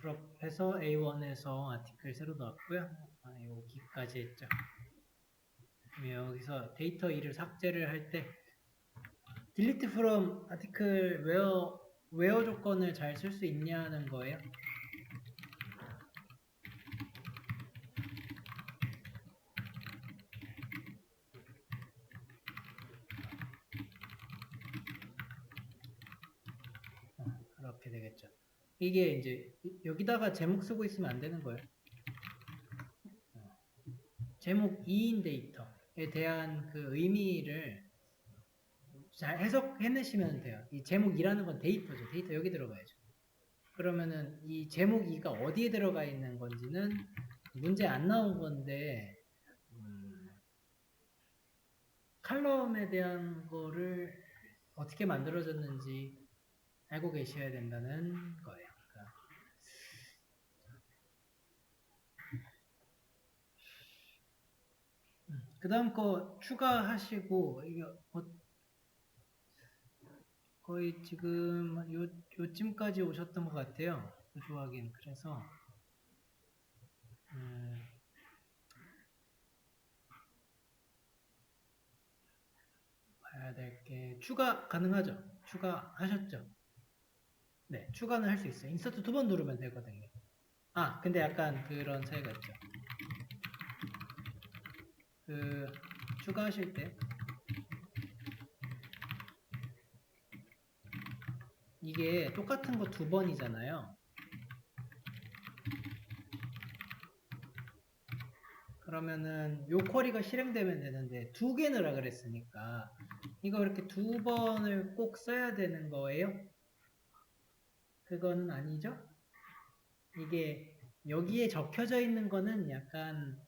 크롭 해서 A1에서 아티클 새로 넣었고요. 여기까지 했죠. 여기서 데이터 2를 삭제를 할 때 delete from 아티클 where 조건을 잘 쓸 수 있냐는 거예요. 그렇게 되겠죠. 이게 이제 여기다가 제목 쓰고 있으면 안 되는 거예요. 제목 2인 데이터에 대한 그 의미를 잘 해석해내시면 돼요. 이 제목이라는 건 데이터죠. 데이터 여기 들어가야죠. 그러면은 이 제목 2가 어디에 들어가 있는 건지는 문제 안 나온 건데 칼럼에 대한 거를 어떻게 만들어졌는지 알고 계셔야 된다는 거예요. 그 다음 거 추가하시고 이거 거의 지금 요쯤까지 오셨던 것 같아요. 조하긴 그래서 봐야 될 게 추가 가능하죠? 추가하셨죠? 네, 추가는 할 수 있어요. 인서트 2번 누르면 되거든요. 근데 약간 그런 차이가 있죠. 추가하실 때 이게 똑같은 거 2번이잖아요. 그러면은 요 쿼리가 실행되면 되는데 2개 넣으라 그랬으니까 이거 이렇게 2번을 꼭 써야 되는 거예요? 그건 아니죠? 이게 여기에 적혀져 있는 거는 약간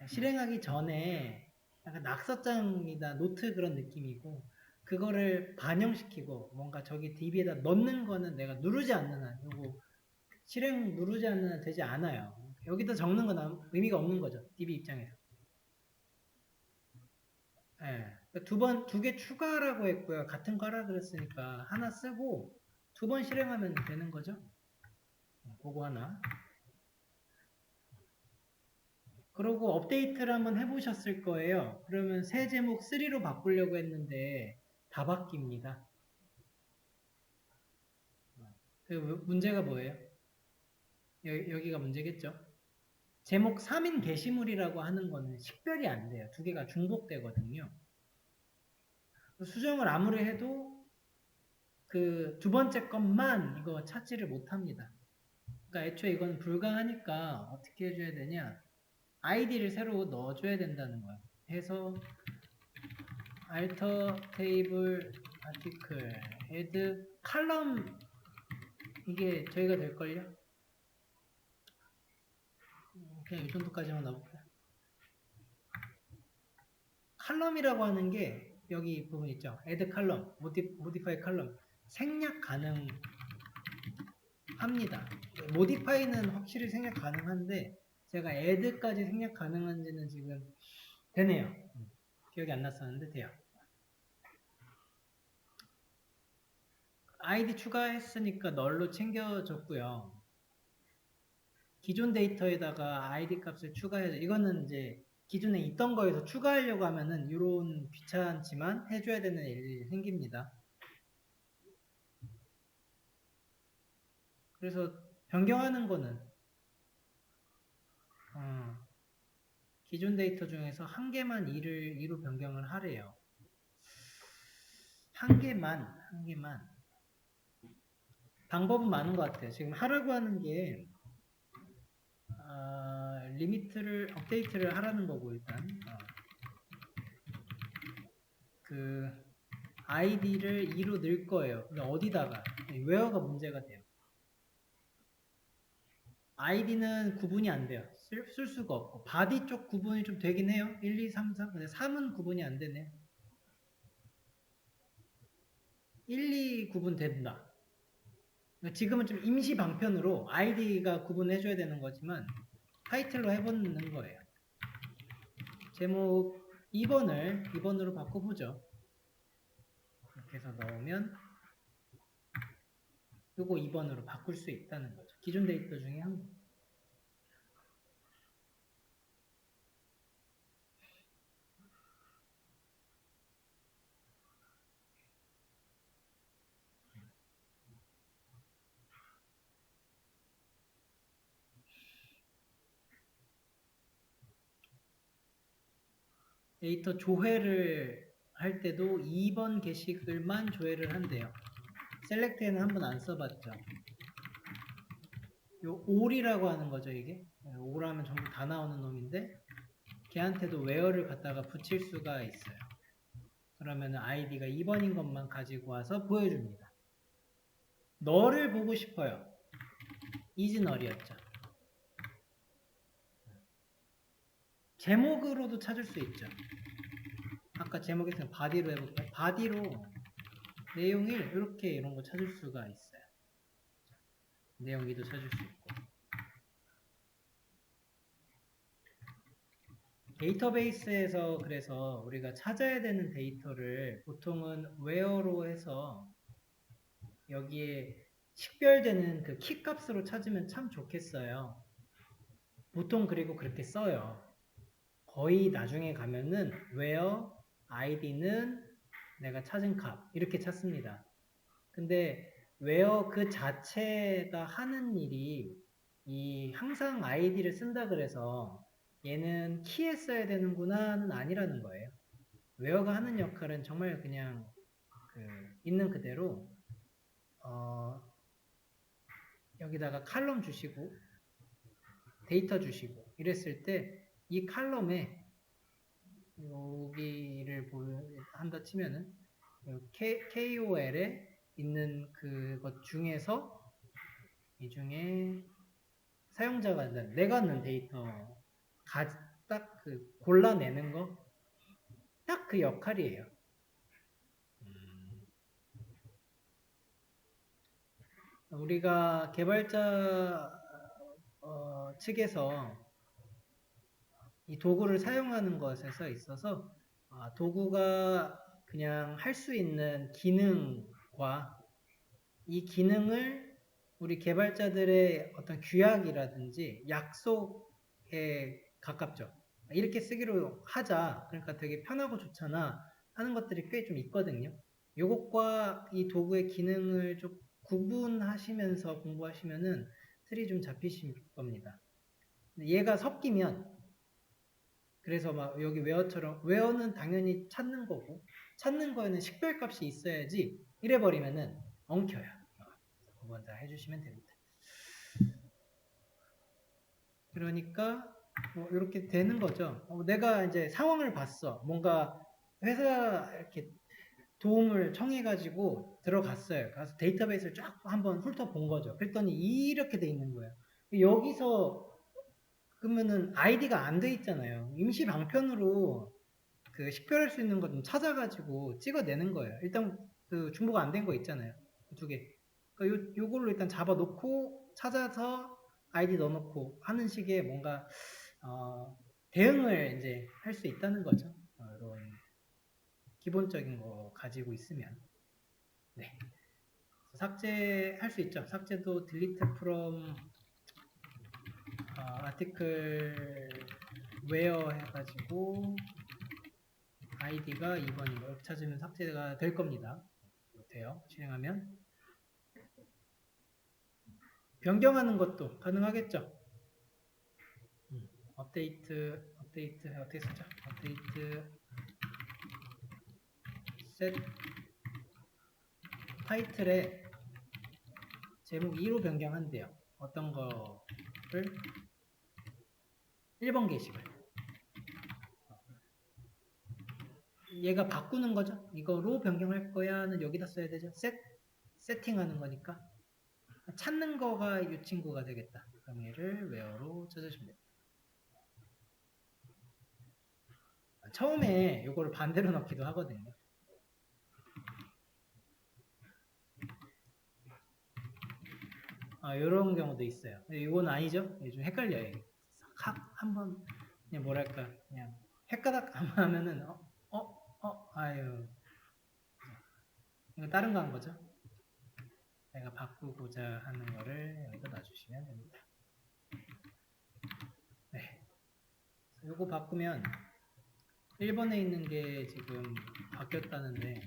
실행하기 전에 약간 낙서장이다 노트 그런 느낌이고 그거를 반영시키고 뭔가 저기 DB에다 넣는 거는 내가 누르지 않는 한 요거 실행 누르지 않는 한 되지 않아요. 여기다 적는 건 의미가 없는 거죠. DB 입장에서. 예. 두 개 추가라고 했고요. 같은 거 하라 그랬으니까 하나 쓰고 2번 실행하면 되는 거죠. 그거 하나. 그리고 업데이트를 한번 해보셨을 거예요. 그러면 새 제목 3로 바꾸려고 했는데 다 바뀝니다. 그 문제가 뭐예요? 여기가 문제겠죠? 제목 3인 게시물이라고 하는 거는 식별이 안 돼요. 두 개가 중복되거든요. 수정을 아무리 해도 그 두 번째 것만 이거 찾지를 못합니다. 그러니까 애초에 이건 불가하니까 어떻게 해줘야 되냐? 아이디를 새로 넣어줘야 된다는 거예요. 해서 alter table article add column 이게 저희가 될걸요? 그냥 이 정도까지만 넣어볼게요. 칼럼이라고 하는 게 여기 부분 있죠. add column, modify column 생략 가능합니다. modify는 확실히 생략 가능한데 제가 add까지 생략 가능한지는 지금 되네요. 기억이 안 났었는데 돼요. 아이디 추가했으니까 널로 챙겨줬고요. 기존 데이터에다가 아이디 값을 추가해서 이거는 이제 기존에 있던 거에서 추가하려고 하면은 이런 귀찮지만 해줘야 되는 일이 생깁니다. 그래서 변경하는 거는 기존 데이터 중에서 한 개만 2로 변경을 하래요. 한 개만 방법은 많은 것 같아요. 지금 하라고 하는 게 리미트를 업데이트를 하라는 거고 일단 그 아이디를 2로 넣을 거예요. 근데 어디다가 where가 문제가 돼요. 아이디는 구분이 안 돼요. 쓸 수가 없고 바디 쪽 구분이 좀 되긴 해요. 1, 2, 3, 4 근데 3은 구분이 안 되네요. 1, 2 구분된다. 지금은 좀 임시 방편으로 아이디가 구분해줘야 되는 거지만 타이틀로 해보는 거예요. 제목 2번으로 바꿔보죠. 이렇게 해서 넣으면 요거 2번으로 바꿀 수 있다는 거죠. 기존 데이터 중에 한 번. 데이터 조회를 할 때도 2번 게시글만 조회를 한대요. 셀렉트에는 한 번 안 써봤죠. 요 all이라고 하는 거죠, 이게. all 하면 전부 다 나오는 놈인데 걔한테도 where를 갖다가 붙일 수가 있어요. 그러면 아이디가 2번인 것만 가지고 와서 보여줍니다. 너를 보고 싶어요. is null이었죠. 제목으로도 찾을 수 있죠. 아까 제목에서 body로 해볼게요. body로 내용을 이렇게 이런 거 찾을 수가 있어요. 내용기도 찾을 수 있고. 데이터베이스에서 그래서 우리가 찾아야 되는 데이터를 보통은 where로 해서 여기에 식별되는 그 키 값으로 찾으면 참 좋겠어요. 보통 그리고 그렇게 써요. 거의 나중에 가면은 where id는 내가 찾은 값 이렇게 찾습니다. 근데 where 그 자체가 하는 일이 이 항상 id를 쓴다 그래서 얘는 키에 써야 되는구나는 아니라는 거예요. where가 하는 역할은 정말 그냥 그 있는 그대로 여기다가 칼럼 주시고 데이터 주시고 이랬을 때 이 칼럼에 여기를 한다 치면은 KOL에 있는 그것 중에서 이 중에 사용자가 내가 넣은 데이터 딱 그 골라내는 거 딱 그 역할이에요. 우리가 개발자 측에서 이 도구를 사용하는 것에서 있어서 도구가 그냥 할 수 있는 기능과 이 기능을 우리 개발자들의 어떤 규약이라든지 약속에 가깝죠. 이렇게 쓰기로 하자. 그러니까 되게 편하고 좋잖아 하는 것들이 꽤 좀 있거든요. 요것과 이 도구의 기능을 좀 구분하시면서 공부하시면은 틀이 좀 잡히실 겁니다. 얘가 섞이면 그래서 막 여기 웨어처럼 웨어는 당연히 찾는 거고 찾는 거에는 식별값이 있어야지 이래버리면은 엉켜요. 그건 다 해주시면 됩니다. 그러니까 뭐 이렇게 되는 거죠. 내가 이제 상황을 봤어. 뭔가 회사 이렇게 도움을 청해가지고 들어갔어요. 가서 데이터베이스를 쫙 한번 훑어본 거죠. 그랬더니 이렇게 돼 있는 거예요. 여기서 그러면은 아이디가 안 돼 있잖아요. 임시 방편으로 그 식별할 수 있는 거 좀 찾아가지고 찍어내는 거예요. 일단 그 중복가 안 된 거 있잖아요. 그 두 개. 그러니까 요걸로 일단 잡아놓고 찾아서 아이디 넣어놓고 하는 식의 뭔가 대응을 이제 할 수 있다는 거죠. 이런 기본적인 거 가지고 있으면. 네. 삭제할 수 있죠. 삭제도 delete from article where 해가지고 아이디가 2번인 걸 찾으면 삭제가 될 겁니다. 돼요. 실행하면. 변경하는 것도 가능하겠죠. 업데이트 어떻게 쓰죠? 업데이트 set 타이틀에 제목 2로 변경한대요. 어떤 거를 1번 게시글. 얘가 바꾸는 거죠. 이거로 변경할 거야는 여기다 써야 되죠. 세팅하는 거니까. 찾는 거가 이 친구가 되겠다. 그럼 얘를 where로 찾으시면 됩니다. 처음에 이거를 반대로 넣기도 하거든요. 이런 경우도 있어요. 이건 아니죠? 좀 헷갈려요. 한번 그냥 뭐랄까 그냥 헷가닥 하면은 아유 이거 다른 거 한 거죠? 제가 바꾸고자 하는 거를 여기다 놔주시면 됩니다. 네. 요거 바꾸면 1번에 있는 게 지금 바뀌었다는데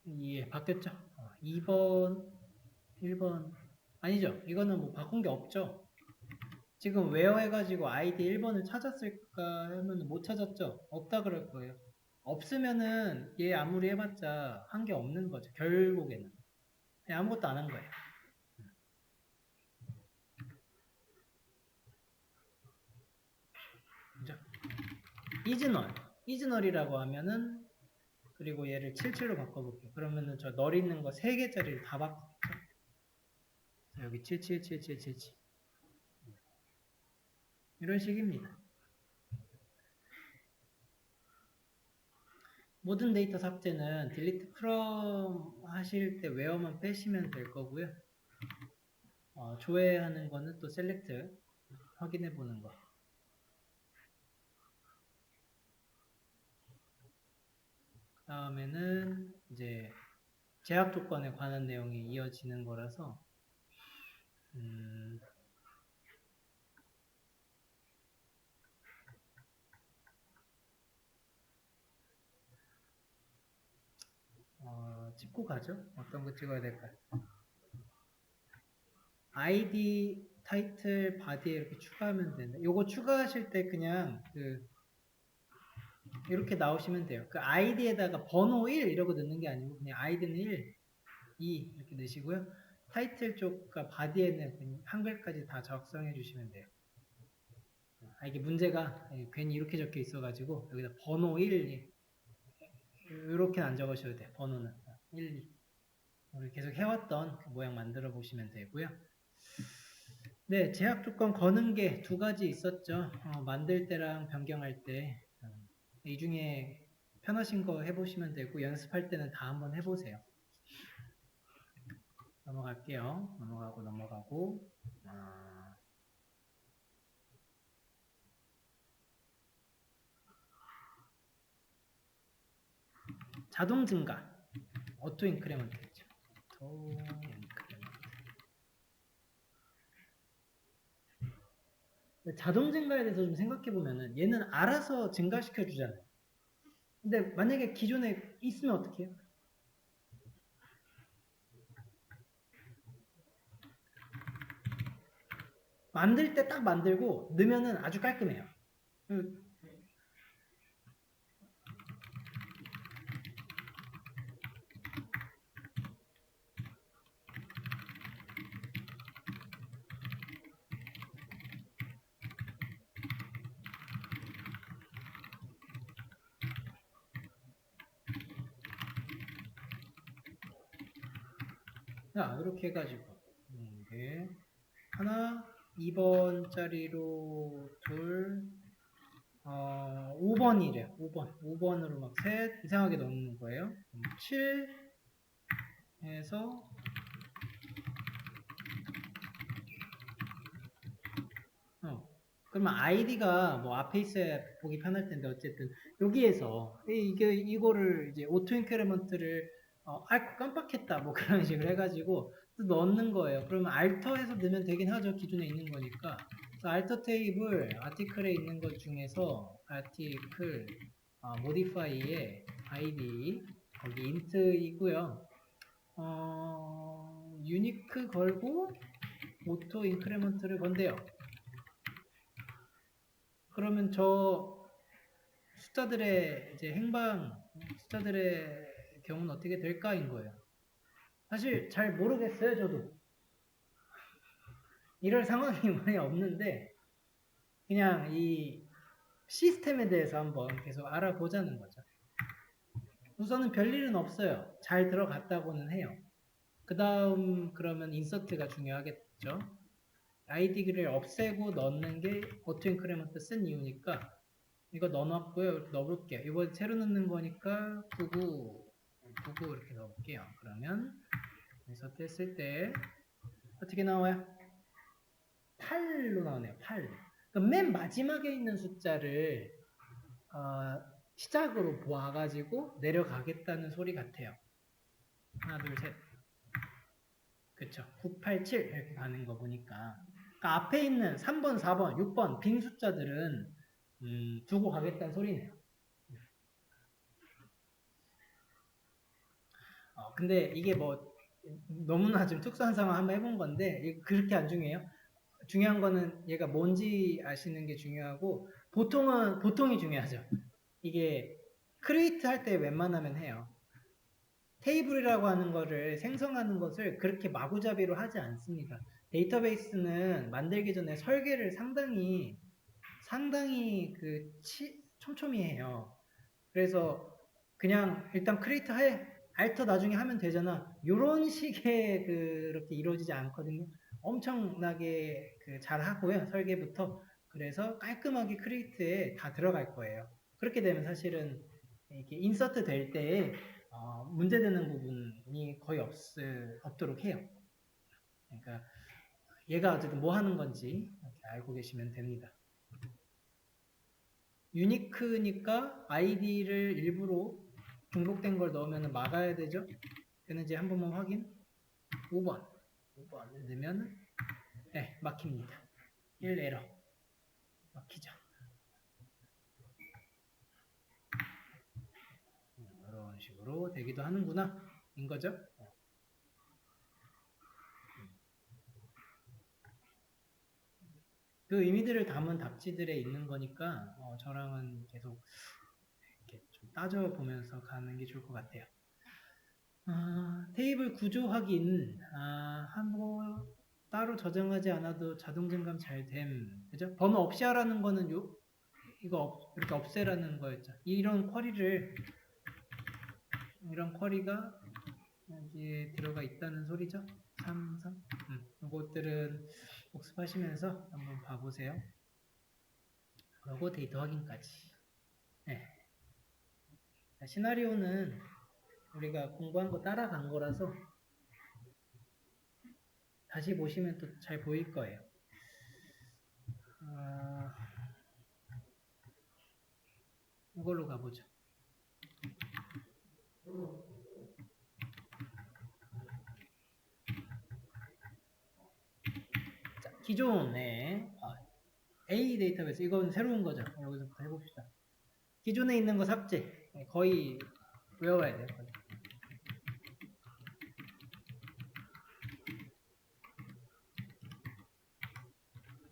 예, 바뀌었죠? 2번, 1번 아니죠? 이거는 뭐 바꾼 게 없죠? 지금 웨어 해가지고 아이디 1번을 찾았을까 하면 못 찾았죠? 없다 그럴 거예요. 없으면은 얘 아무리 해봤자 한 게 없는 거죠. 결국에는. 그냥 아무것도 안 한 거예요. 그죠? 이즈널. 이즈널이라고 하면은 그리고 얘를 77로 바꿔볼게요. 그러면은 저 널 있는 거 3개짜리를 다 바꾸겠죠? 여기 777777 이런 식입니다. 모든 데이터 삭제는 delete from 하실 때 웨어만 빼시면 될 거고요. 조회하는 거는 또 select 확인해 보는 거. 그 다음에는 이제 제약 조건에 관한 내용이 이어지는 거라서 찍고 가죠. 어떤 거 찍어야 될까요? 아이디, 타이틀, 바디에 이렇게 추가하면 되는데 요거 추가하실 때 그냥 이렇게 나오시면 돼요. 그 아이디에다가 번호 1 이러고 넣는 게 아니고 그냥 아이디는 1, 2 이렇게 넣으시고요. 타이틀 쪽과 바디에는 그냥 한글까지 다 작성해 주시면 돼요. 이게 문제가 괜히 이렇게 적혀 있어가지고 여기다 번호 1 이렇게는 안 적으셔도 돼요. 번호는 1, 2 우리 계속 해왔던 그 모양 만들어 보시면 되고요. 네, 제약 조건 거는 게 2가지 있었죠. 만들 때랑 변경할 때. 이 중에 편하신 거 해보시면 되고 연습할 때는 다 한번 해보세요. 넘어갈게요. 넘어가고 자동 증가 오토 인크리먼트죠. 자동 증가에 대해서 좀 생각해 보면은 얘는 알아서 증가시켜 주잖아요. 근데 만약에 기존에 있으면 어떻게 해요? 만들 때 딱 만들고 넣으면은 아주 깔끔해요. 자, 이렇게 해가지고 하나 2번짜리로 둘 5번이래요. 5번으로 막 셋 이상하게 넣는 거예요. 7 해서 그러면 아이디가 뭐 앞에 있어야 보기 편할 텐데 어쨌든 여기에서 이거를 이제 오토 인크리먼트를 앓고 깜빡했다 뭐 그런 식으로 해가지고 또 넣는 거예요. 그러면 알터에서 넣으면 되긴 하죠. 기존에 있는 거니까. 그래서 알터 테이블 아티클에 있는 것 중에서 아티클 모디파이에 아이디 거기 인트이고요. 유니크 걸고 오토 인크리먼트를 건대요. 그러면 저 숫자들의 이제 숫자들의 경우는 어떻게 될까인 거예요. 사실 잘 모르겠어요, 저도. 이럴 상황이 많이 없는데 그냥 이 시스템에 대해서 한번 계속 알아보자는 거죠. 우선은 별일은 없어요. 잘 들어갔다고는 해요. 그 다음 그러면 인서트가 중요하겠죠. 아이디를 없애고 넣는 게 오토 인크리먼트 쓴 이유니까 이거 넣어놨고요. 넣어볼게요. 이번 새로 넣는 거니까 99 이렇게 넣어볼게요. 그러면 인서트 했을 때 어떻게 나와요? 8로 나오네요. 8. 그럼 맨 마지막에 있는 숫자를 시작으로 보아가지고 내려가겠다는 소리 같아요. 하나, 둘, 셋. 그쵸. 987 이렇게 가는 거 보니까. 그러니까 앞에 있는 3번, 4번, 6번 빈 숫자들은 두고 가겠다는 소리네요. 근데 이게 뭐 너무나 좀 특수한 상황 한번 해본 건데 그렇게 안 중요해요. 중요한 거는 얘가 뭔지 아시는 게 중요하고 보통이 중요하죠. 이게 크리에이트 할 때 웬만하면 해요. 테이블이라고 하는 거를 생성하는 것을 그렇게 마구잡이로 하지 않습니다. 데이터베이스는 만들기 전에 설계를 상당히 촘촘히 해요. 그래서 그냥 일단 크리에이트 해 알터 나중에 하면 되잖아. 이런 식의 그렇게 이루어지지 않거든요. 엄청나게 잘 하고요. 설계부터. 그래서 깔끔하게 크리에이트에 다 들어갈 거예요. 그렇게 되면 사실은 이렇게 인서트 될 때 문제되는 부분이 거의 없도록 해요. 그러니까 얘가 어쨌든 뭐 하는 건지 이렇게 알고 계시면 됩니다. 유니크니까 아이디를 일부러 중복된 걸 넣으면 막아야 되죠. 되는지 한 번만 확인. 5번 넣으면 네, 막힙니다. 1 에러 막히죠. 이런 식으로 되기도 하는구나 인 거죠. 그 의미들을 담은 답지들에 있는 거니까 저랑은 계속 이렇게 좀 따져보면서 가는 게 좋을 것 같아요. 테이블 구조 확인 한번 따로 저장하지 않아도 자동 증감 잘 됨. 그죠? 번호 없이 하라는 거는 이거 이렇게 없애라는 거였죠. 이런 쿼리가 여기에 들어가 있다는 소리죠. 3, 3. 이것들은 복습하시면서 한번 봐보세요. 그리고 데이터 확인까지. 네. 시나리오는 우리가 공부한 거 따라간 거라서 다시 보시면 또 잘 보일 거예요. 이걸로 가보죠. 자, 기존에 A 데이터베이스 이건 새로운 거죠. 여기서부터 해봅시다. 기존에 있는 거 삭제. 거의 외워야 돼요.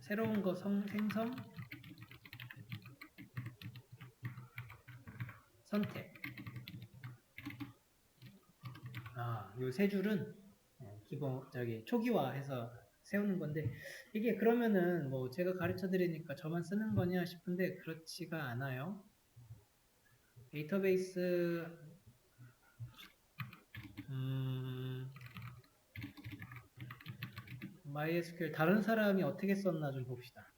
새로운 거 생성 선택. 요 세 줄은 기본 초기화해서 세우는 건데 이게 그러면은 뭐 제가 가르쳐 드리니까 저만 쓰는 거냐 싶은데 그렇지가 않아요. 데이터베이스 MySQL 다른 사람이 어떻게 썼나 좀 봅시다.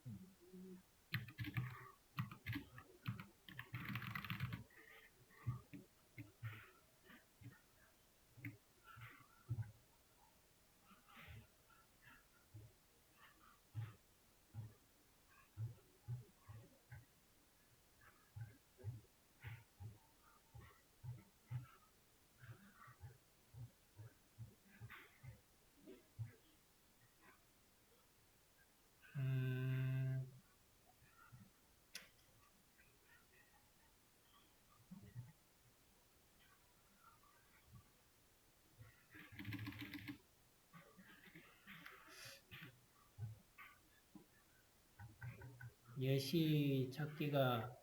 예시 찾기가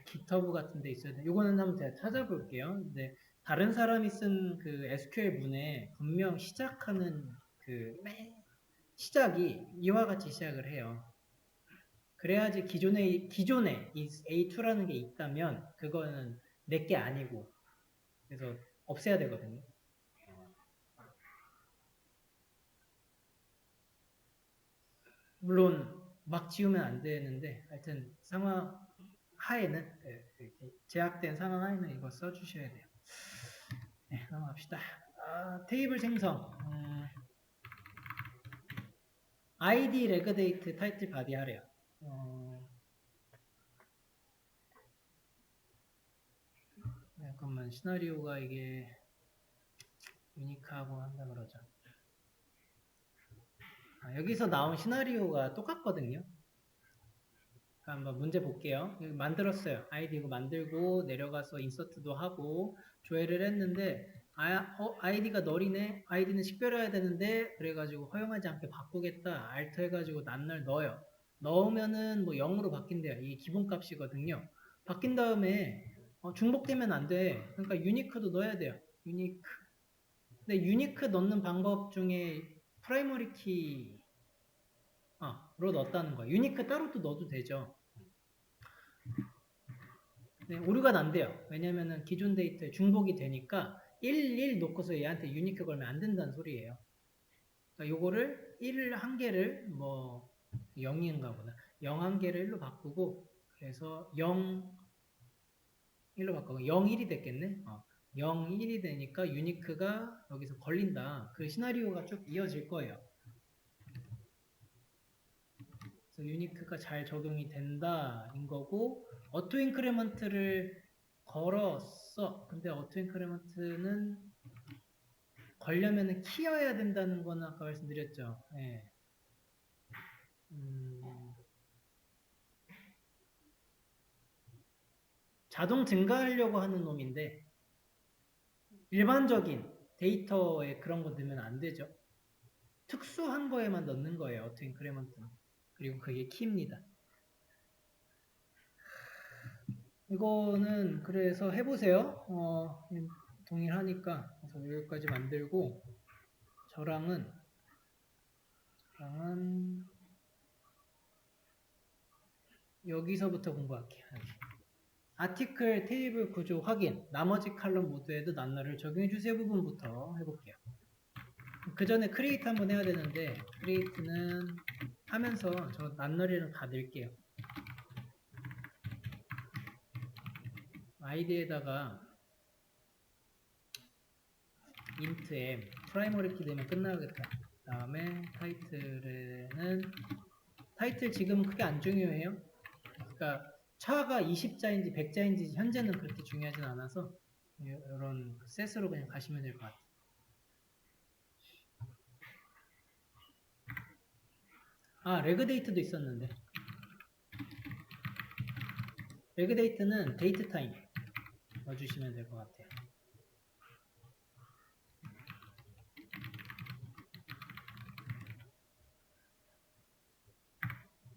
GitHub 같은 데 있어야 돼. 이거는 한번 제가 찾아볼게요. 근데 다른 사람이 쓴 그 SQL 문에 분명 시작하는 시작이 이와 같이 시작을 해요. 그래야지 기존에 이 A2라는 게 있다면 그거는 내게 아니고 그래서 없애야 되거든요. 물론 막 지우면 안 되는데 하여튼 상황 하에는 제약된 상황 하에는 이거 써주셔야 돼요. 네, 넘어갑시다. 테이블 생성 ID 레그데이트 타이틀 바디 하래요. 잠깐만, 시나리오가 이게 유니크하고 한다 그러죠. 여기서 나온 시나리오가 똑같거든요. 한번 문제 볼게요. 여기 만들었어요. 아이디 이거 만들고 내려가서 인서트도 하고 조회를 했는데 아이디가 널이네. 아이디는 식별해야 되는데 그래가지고 허용하지 않게 바꾸겠다. 알트 해가지고 낱널 넣어요. 넣으면은 뭐 0으로 바뀐대요. 이게 기본값이거든요. 바뀐 다음에 중복되면 안 돼. 그러니까 유니크도 넣어야 돼요. 유니크. 근데 유니크 넣는 방법 중에 프라이머리 키로 넣었다는 거예요. 유니크 따로 또 넣어도 되죠. 네, 오류가 난대요. 왜냐면은 기존 데이터에 중복이 되니까 1 놓고서 얘한테 유니크 걸면 안 된다는 소리예요. 그러니까 요거를 1 한 개를 뭐 0인가 보다. 0 한 개를 1로 바꾸고 그래서 0 1로 바꾸고 0 1이 됐겠네. 0 1이 되니까 유니크가 여기서 걸린다. 그 시나리오가 쭉 이어질 거예요. 그래서 유니크가 잘 적용이 된다인 거고 어토 인크리먼트를 걸었어. 근데 어토 인크리먼트는 걸려면은 키여야 된다는 거는 아까 말씀드렸죠. 예. 자동 증가하려고 하는 놈인데 일반적인 데이터에 그런 거 넣으면 안 되죠. 특수한 거에만 넣는 거예요. 어토 인크리먼트는. 그리고 그게 키입니다. 이거는 그래서 해보세요. 동일하니까. 그래서 여기까지 만들고 저랑은 여기서부터 공부할게요. 아티클 테이블 구조 확인. 나머지 칼럼 모두에도 낱날을 적용해주세요 부분부터 해볼게요. 그 전에 크리에이트 한번 해야 되는데 크리에이트는 하면서 저 낱날이랑 다 넣을게요. 아이디에다가 int m 프라이머리 키 되면 끝나겠다. 그 다음에 타이틀에는 타이틀 지금은 크게 안 중요해요. 그러니까 차가 20자인지 100자인지 현재는 그렇게 중요하진 않아서 이런 셋으로 그냥 가시면 될 것 같아요. 레그 데이트도 있었는데 레그 데이트는 데이트 타임 넣어주시면 될 것 같아요.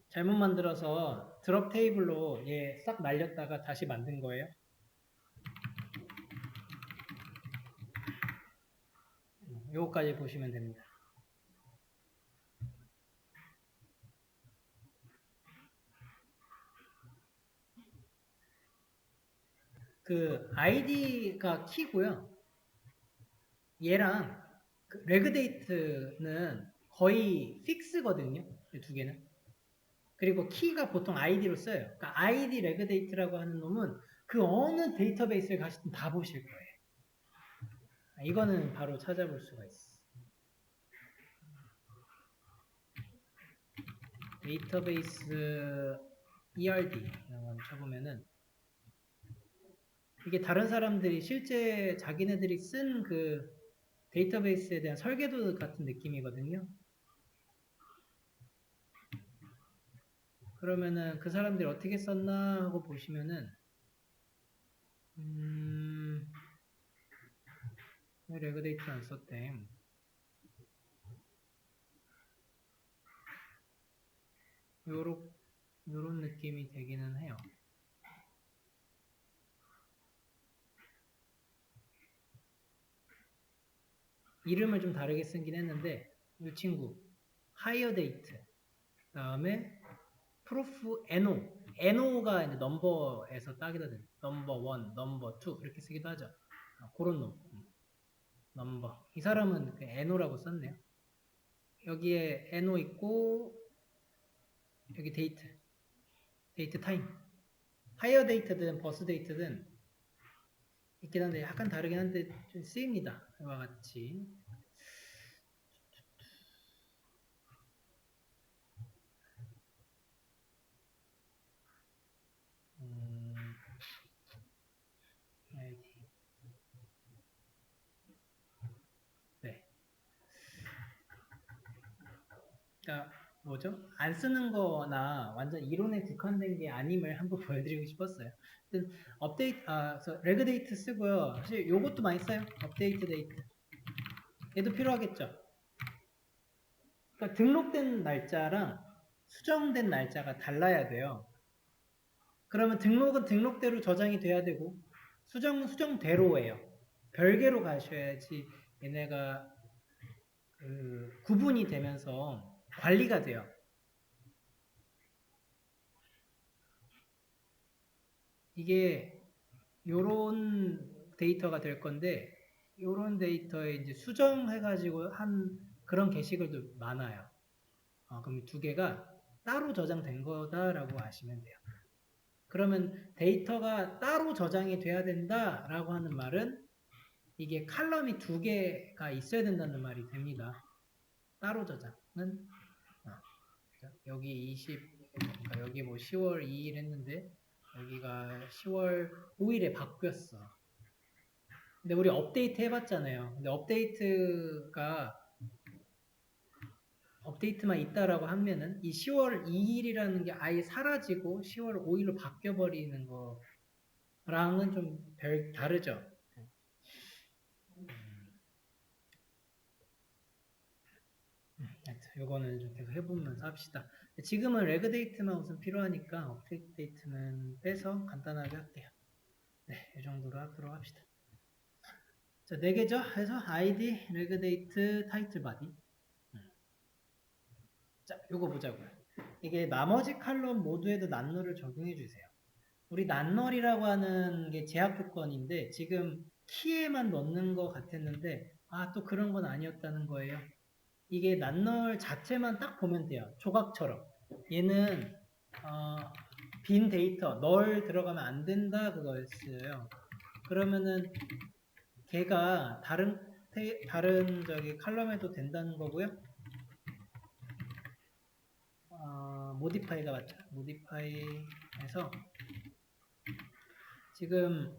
잘못 만들어서 드롭 테이블로 얘 싹 날렸다가 다시 만든 거예요. 요거까지 보시면 됩니다. 그 아이디가 키고요. 얘랑 그 레그 데이트는 거의 픽스거든요. 이 두 개는. 그리고 키가 보통 아이디로 써요. 그러니까 아이디 레그 데이트라고 하는 놈은 그 어느 데이터베이스에 가시든 다 보실 거예요. 이거는 바로 찾아볼 수가 있어. 데이터베이스 ERD 이런 걸 쳐보면은 이게 다른 사람들이 실제 자기네들이 쓴 그 데이터베이스에 대한 설계도 같은 느낌이거든요. 그러면은 그 사람들이 어떻게 썼나 하고 보시면은 왜 레그 데이터 안 썼대? 요런 느낌이 되기는 해요. 이름을 좀 다르게 쓰긴 했는데 이 친구 higher date 그 다음에 proof NO가 이제 넘버에서 따기도 돼. 넘버 1, 넘버 2 이렇게 쓰기도 하죠. 그런 놈 넘버 이 사람은 그 NO라고 썼네요. 여기에 NO 있고 여기 데이트 타임 higher date든 버스 date든 있긴 한데 약간 다르긴 한데 좀 쓰입니다. 이와 같이 ID 그러니까 뭐죠? 안 쓰는 거나 완전 이론에 국한된 게 아님을 한번 보여드리고 싶었어요. 업데이트, 레그 데이트 쓰고요. 사실 요것도 많이 써요. 업데이트 데이트. 얘도 필요하겠죠. 그러니까 등록된 날짜랑 수정된 날짜가 달라야 돼요. 그러면 등록은 등록대로 저장이 돼야 되고 수정은 수정대로예요. 별개로 가셔야지 얘네가 구분이 되면서 관리가 돼요. 이게 요런 데이터가 될 건데 요런 데이터에 이제 수정해가지고 한 그런 게시글도 많아요. 그럼 두 개가 따로 저장된 거다라고 아시면 돼요. 그러면 데이터가 따로 저장이 돼야 된다라고 하는 말은 이게 칼럼이 두 개가 있어야 된다는 말이 됩니다. 따로 저장은 여기 20, 그러니까 여기 뭐 10월 2일 했는데 여기가 10월 5일에 바뀌었어. 근데 우리 업데이트 해봤잖아요. 근데 업데이트만 있다라고 하면은 이 10월 2일이라는 게 아예 사라지고 10월 5일로 바뀌어버리는 거랑은 좀 다르죠. 이거는 좀 계속 해보면서 합시다. 지금은 레그 데이트만 우선 필요하니까 업데이트 데이트는 빼서 간단하게 할게요. 네, 이 정도로 하도록 합시다. 자, 4개죠? 해서 ID, 레그 데이트, 타이틀 바디. 자, 요거 보자고요. 이게 나머지 칼럼 모두에도 난널을 적용해 주세요. 우리 난널이라고 하는 게 제약 조건인데 지금 키에만 넣는 것 같았는데 또 그런 건 아니었다는 거예요. 이게 난널 자체만 딱 보면 돼요. 조각처럼. 얘는 빈 데이터, 널 들어가면 안 된다 그거였어요. 그러면은 걔가 다른 저기 칼럼에도 된다는 거고요. 모디파이가 맞죠. 모디파이에서 지금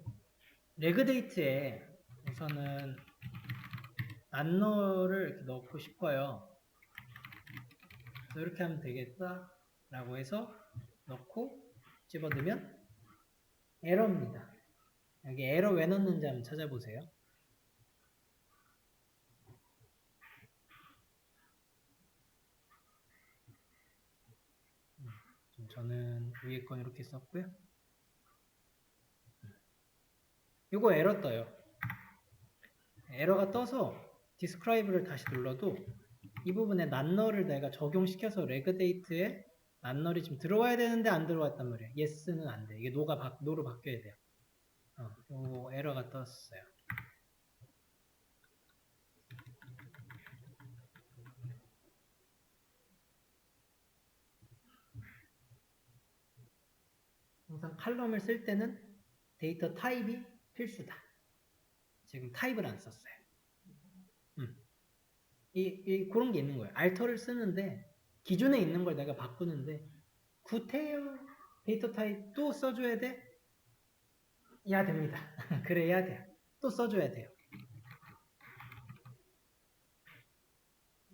레그데이트에 우선은 난널을 이렇게 넣고 싶어요. 그래서 이렇게 하면 되겠다 라고 해서 넣고 집어넣으면 에러입니다. 여기 에러 왜 넣는지 한번 찾아보세요. 저는 위에 건 이렇게 썼고요. 이거 에러 떠요. 에러가 떠서 describe를 다시 눌러도 이 부분에 난널을 내가 적용시켜서 레그데이트에 난널이 지금 들어와야 되는데 안 들어왔단 말이에요. yes는 안 돼. 이게 no로 바뀌어야 돼요. 요 에러가 떴어요. 항상 칼럼을 쓸 때는 데이터 타입이 필수다. 지금 타입을 안 썼어요. 그런 게 있는 거예요. 알터를 쓰는데 기존에 있는 걸 내가 바꾸는데 구태여 데이터 타입 또 써줘야 돼? 야 됩니다. 그래야 돼요. 또 써줘야 돼요.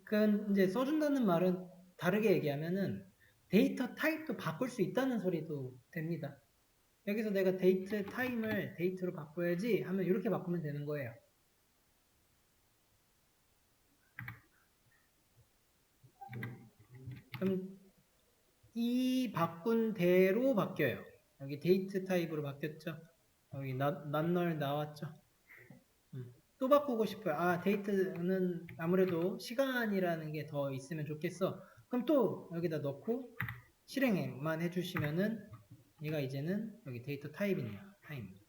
그 이제 써준다는 말은 다르게 얘기하면은 데이터 타입도 바꿀 수 있다는 소리도 됩니다. 여기서 내가 데이트 타임을 데이트로 바꿔야지 하면 이렇게 바꾸면 되는 거예요. 그럼 이 바꾼 대로 바뀌어요. 여기 데이트 타입으로 바뀌었죠. 여기 난널 나왔죠. 또 바꾸고 싶어요. 데이트는 아무래도 시간이라는 게 더 있으면 좋겠어. 그럼 또 여기다 넣고 실행만 해주시면은 얘가 이제는 여기 데이터 타입이네요. 타입.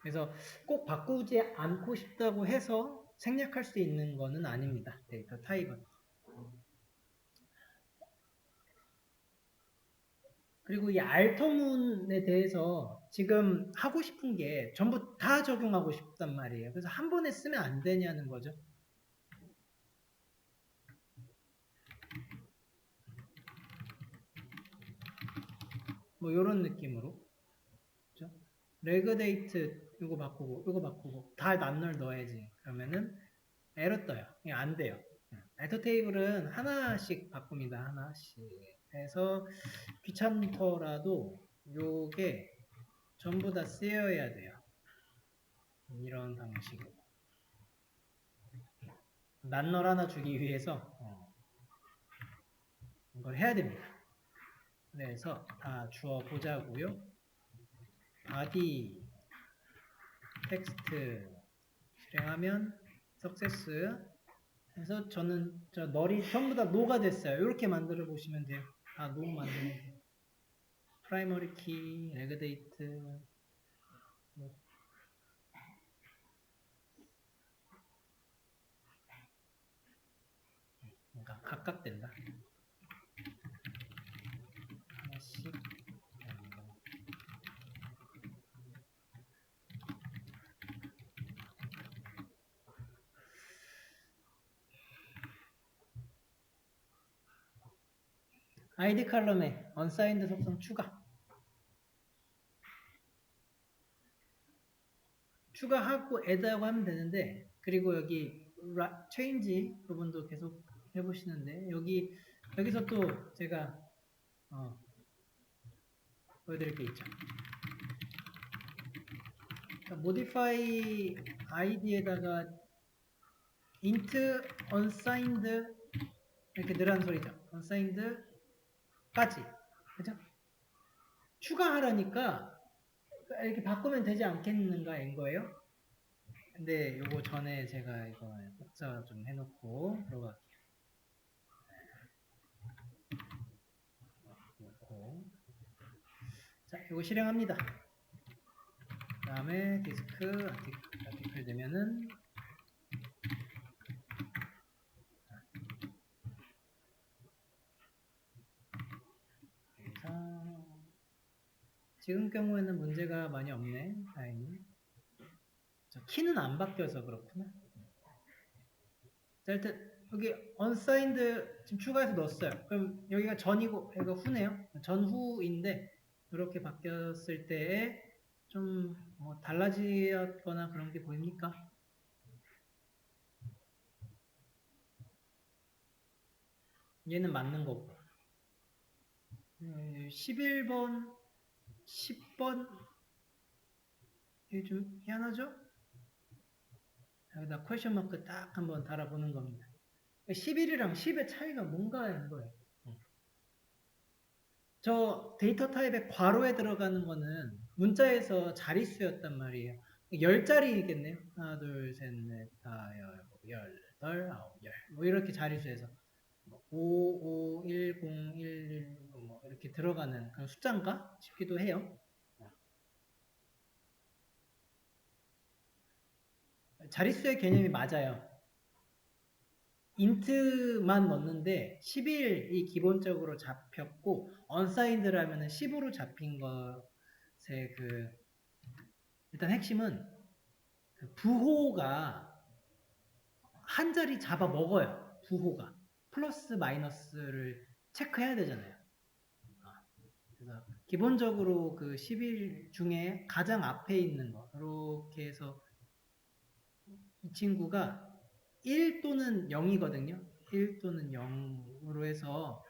그래서 꼭 바꾸지 않고 싶다고 해서 생략할 수 있는 거는 아닙니다. 데이터 타입은. 그리고 이 알터문에 대해서 지금 하고 싶은 게 전부 다 적용하고 싶단 말이에요. 그래서 한 번에 쓰면 안 되냐는 거죠. 뭐 이런 느낌으로. 그렇죠? 레그데이트 이거 바꾸고 이거 바꾸고 다 낱널 넣어야지. 그러면은 에러 떠요. 이게 안 돼요. 알터 테이블은 하나씩 바꿉니다. 하나씩 해서 귀찮더라도 요게 전부 다 쓰여야 돼요. 이런 방식으로 낱널 하나 주기 위해서 이걸 해야 됩니다. 그래서 다 주어 보자고요. body 텍스트 실행하면 success 해서 저는 저 널이 전부 다 노가 됐어요. 이렇게 만들어 보시면 돼요. 다 노 만들면 돼요. 프라이머리 키, 레그데이트 그러니까 각각된다. 하나씩 아이디 칼럼에 unsigned 속성 추가하고 add하고 하면 되는데 그리고 여기 change 부분도 계속 해보시는데 여기서 또 제가 보여드릴 게 있죠. modify id에다가 int unsigned 이렇게 늘한 소리죠. unsigned까지 그죠? 추가하라니까 이렇게 바꾸면 되지 않겠는가인 거예요. 근데 요거 전에 제가 이거 복사 좀 해놓고 들어갈게요. 자, 요거 실행합니다. 그 다음에 디스크 아티클 되면은 지금 경우에는 문제가 많이 없네. 다행히. 키는 안 바뀌어서 그렇구나. 자, 일단 여기 unsigned 지금 추가해서 넣었어요. 그럼 여기가 전이고 여기가 후네요. 전후인데 이렇게 바뀌었을 때에 좀 달라지거나 그런 게 보입니까? 얘는 맞는 거고 11번 10번 이게 좀 희한하죠? 여기다 퀘션 마크 딱 한번 달아보는 겁니다. 11이랑 10의 차이가 뭔가인 거예요. 저 데이터 타입의 괄호에 들어가는 거는 문자에서 자릿수였단 말이에요. 10자리겠네요. 하나, 둘, 셋, 넷, 다, 열, 아홉, 열. 뭐 이렇게 자릿수에서 5, 5, 1, 0, 1, 1, 뭐 이렇게 들어가는 그런 숫자인가 싶기도 해요. 자릿수의 개념이 맞아요. 인트만 넣는데 11이 기본적으로 잡혔고 unsigned라면 10으로 잡힌 것의 일단 핵심은 부호가 한 자리 잡아 먹어요. 부호가 플러스 마이너스를 체크해야 되잖아요. 그래서 기본적으로 11 중에 가장 앞에 있는 거 이렇게 해서 이 친구가 1 또는 0이거든요. 1 또는 0으로 해서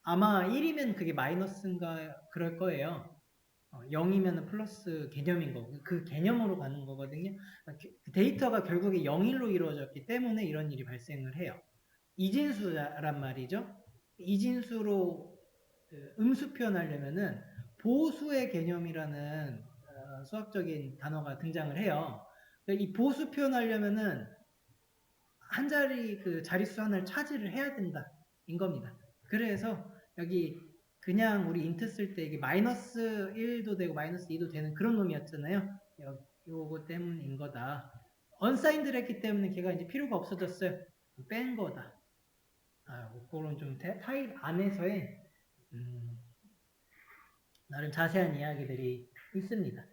아마 1이면 그게 마이너스인가 그럴 거예요. 0이면 플러스 개념인 거고 그 개념으로 가는 거거든요. 데이터가 결국에 0, 1로 이루어졌기 때문에 이런 일이 발생을 해요. 이진수란 말이죠. 이진수로 음수 표현하려면은 보수의 개념이라는 수학적인 단어가 등장을 해요. 이 보수 표현하려면은 한 자리 자릿수 하나를 차지를 해야 된다 인 겁니다. 그래서 여기 그냥 우리 인트 쓸 때 이게 마이너스 1도 되고 마이너스 2도 되는 그런 놈이었잖아요. 요거 때문인 거다. 언사인드를 했기 때문에 걔가 이제 필요가 없어졌어요. 뺀 거다. 그런 좀 타입 안에서의 나름 자세한 이야기들이 있습니다.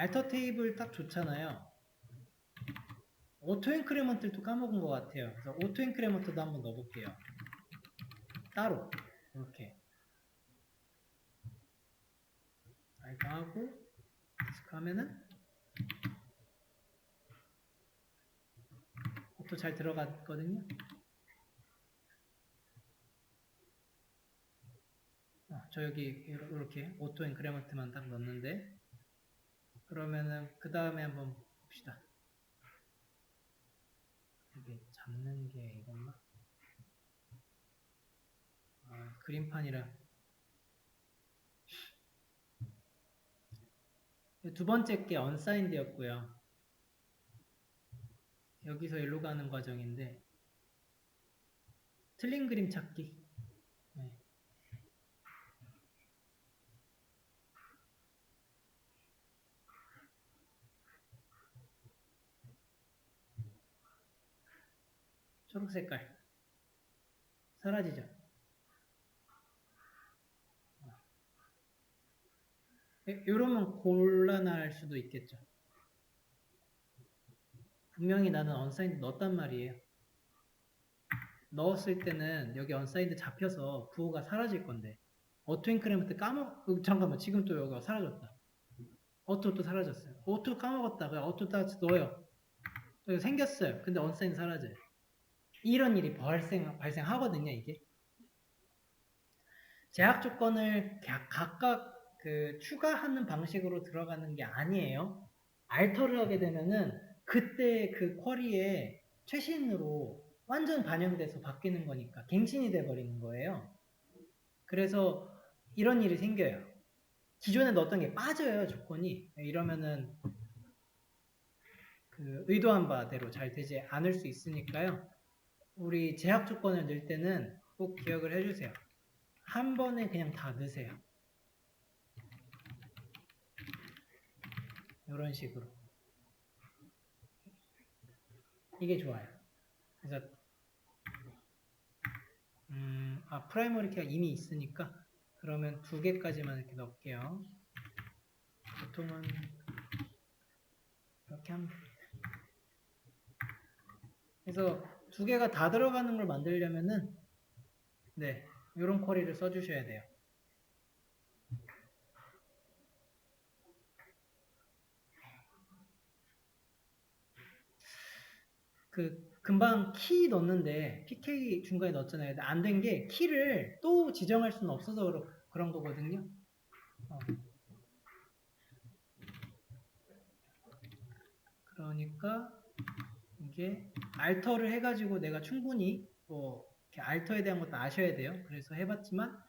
알터 테이블 딱 좋잖아요. 오토 인크리먼트도 까먹은 것 같아요. 그래서 오토 인크리먼트도 한번 넣어볼게요. 따로 이렇게 알터 하고 디스크 하면은 오토 잘 들어갔거든요. 저 여기 이렇게 오토 인크리먼트만 딱 넣었는데, 그러면은 그 다음에 한번 봅시다. 이게 잡는 게 이건가? 그림판이라. 두 번째 게 언사인드였고요. 여기서 일로 가는 과정인데, 틀린 그림 찾기. 네. 초록 색깔 사라지죠. 이러면 곤란할 수도 있겠죠. 분명히 나는 언사인드 넣었단 말이에요. 넣었을 때는 여기 언사인드 잡혀서 부호가 사라질 건데, 오토 인크리먼트 잠깐만, 지금 또 여기가 사라졌다. 오토 또 사라졌어요. 오토 까먹었다. 그냥 오토 다시 넣어요. 여기 생겼어요. 근데 언사인드 사라져요. 이런 일이 발생하거든요, 이게. 제약 조건을 각각 추가하는 방식으로 들어가는 게 아니에요. 알터를 하게 되면은 그때 그 쿼리에 최신으로 완전 반영돼서 바뀌는 거니까 갱신이 돼버리는 거예요. 그래서 이런 일이 생겨요. 기존에 넣었던 게 빠져요, 조건이. 이러면은 그 의도한 바대로 잘 되지 않을 수 있으니까요. 우리 제약 조건을 넣을 때는 꼭 기억을 해주세요. 한 번에 그냥 다 넣으세요. 이런 식으로. 이게 좋아요. 그래서 프라이머리 키가 이미 있으니까 그러면 2개까지만 이렇게 넣을게요. 보통은 이렇게 하면 됩니다. 그래서 2개가 다 들어가는 걸 만들려면은 네, 이런 쿼리를 써주셔야 돼요. 금방 키 넣었는데 PK 중간에 넣었잖아요. 안 된 게 키를 또 지정할 수는 없어서 그런 거거든요. 그러니까 이게 알터를 해가지고 내가 충분히 뭐 이렇게 알터에 대한 것도 아셔야 돼요. 그래서 해봤지만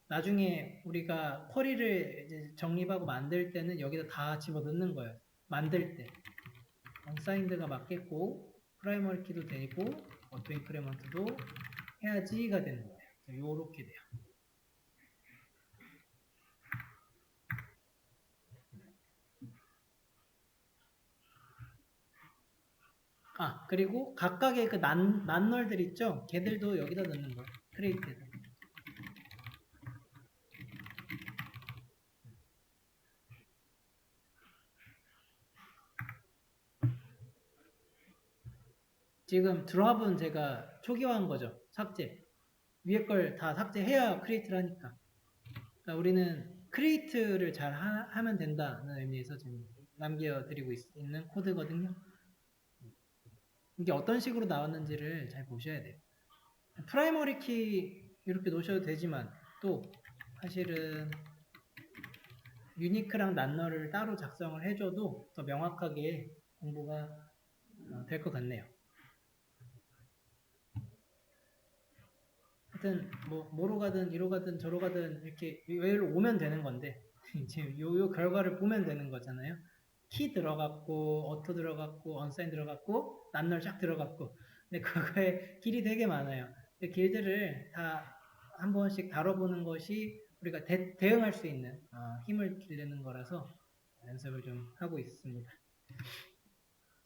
나중에 우리가 쿼리를 이제 정립하고 만들 때는 여기다 다 집어넣는 거예요. 만들 때 언사인드가 맞겠고 프라이머리 키도 되고 오토 인크리먼트도 해야지가 되는 거예요. 요렇게 돼요. 그리고 각각의 그 난널들 있죠? 걔들도 여기다 넣는 거예요. 크레이트에다. 지금 드랍은 제가 초기화한 거죠. 삭제. 위에 걸 다 삭제해야 크리에이트를 하니까. 그러니까 우리는 크리에이트를 잘 하면 된다는 의미에서 지금 남겨드리고 있는 코드거든요. 이게 어떤 식으로 나왔는지를 잘 보셔야 돼요. 프라이머리 키 이렇게 놓으셔도 되지만 또 사실은 유니크랑 난너를 따로 작성을 해줘도 더 명확하게 공부가 될 것 같네요. 하여튼 뭐로 가든 이로 가든 저로 가든 이렇게 여기로 오면 되는 건데 지금 요 결과를 보면 되는 거잖아요. 키 들어갔고 어토 들어갔고 언사인 들어갔고 난널 쫙 들어갔고 근데 그거에 길이 되게 많아요. 그 길들을 다 한 번씩 다뤄보는 것이 우리가 대응할 수 있는 힘을 기르는 거라서 연습을 좀 하고 있습니다.